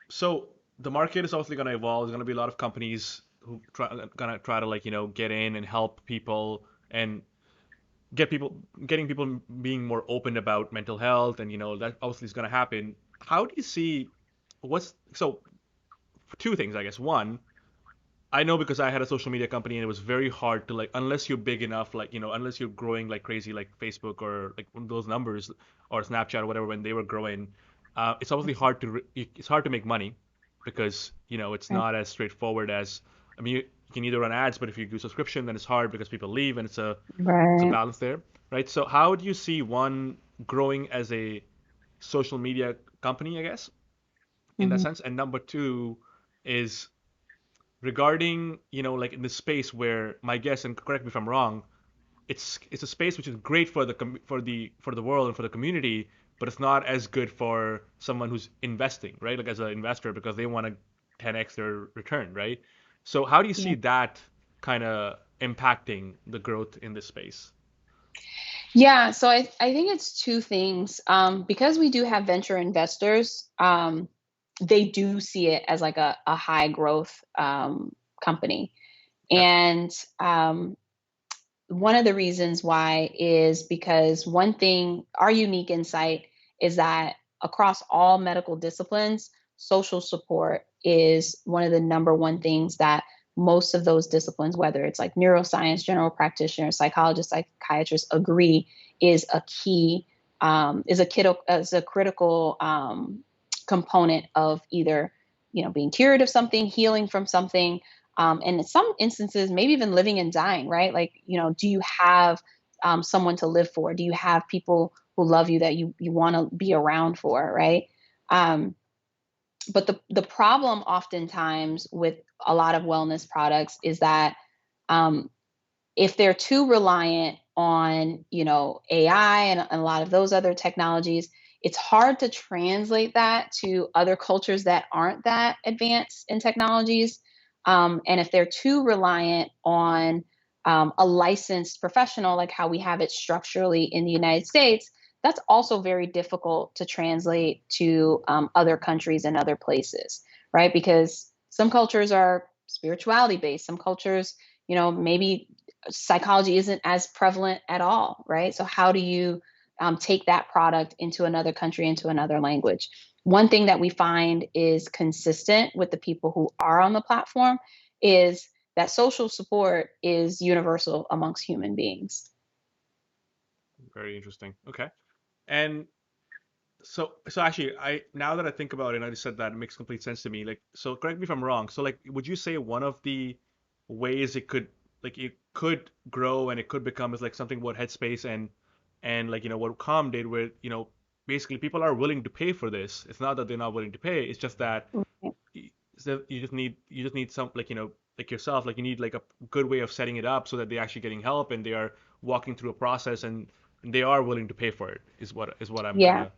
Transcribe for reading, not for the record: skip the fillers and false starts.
So the market is obviously going to evolve. There's going to be a lot of companies who gonna try to get in and help people and getting people being more open about mental health, and that obviously is going to happen. How do you see what's so two things, I guess. One, I know because I had a social media company and it was very hard to unless you're big enough, unless you're growing like crazy like Facebook or like those numbers or Snapchat or whatever when they were growing, it's obviously it's hard to make money because it's Right. not as straightforward as I mean you can either run ads, but if you do subscription then it's hard because people leave and it's a Right. balance there, right? So how do you see one growing as a social media company, I guess, in that Mhm. sense? And number two is regarding like in this space where my guess, and correct me if I'm wrong, it's a space which is great for the world and for the community, but it's not as good for someone who's investing, right? Like as an investor because they want to 10x their return, right? So how do you Yeah. see that kind of impacting the growth in this space? Yeah, so I think it's two things. Because we do have venture investors, they do see it as like a high growth company. Okay. And one of the reasons why is because one thing, our unique insight is that across all medical disciplines, social support is one of the number one things that most of those disciplines, whether it's like neuroscience, general practitioner, psychologist, psychiatrists, agree is a key, is a critical component of either being cured of something, healing from something, and in some instances maybe even living and dying, right? Like, do you have someone to live for? Do you have people who love you that you want to be around for, right? um, but the problem oftentimes with a lot of wellness products is that um, if they're too reliant on AI and a lot of those other technologies, it's hard to translate that to other cultures that aren't that advanced in technologies. And if they're too reliant on a licensed professional, like how we have it structurally in the United States, that's also very difficult to translate to other countries and other places, right? Because some cultures are spirituality based, some cultures, maybe psychology isn't as prevalent at all, right? So how do you take that product into another country, into another language? One thing that we find is consistent with the people who are on the platform is that social support is universal amongst human beings. Very interesting. Okay. And so actually, I now that I think about it, and I just said that, it makes complete sense to me. Like, so correct me if I'm wrong. So, like, would you say one of the ways it could grow and it could become is like something what Headspace and like what Calm did, where basically people are willing to pay for this. It's not that they're not willing to pay. It's just that so you just need some like yourself, like you need like a good way of setting it up so that they're actually getting help and they are walking through a process and they are willing to pay for it. Is what I'm kind Yeah. of.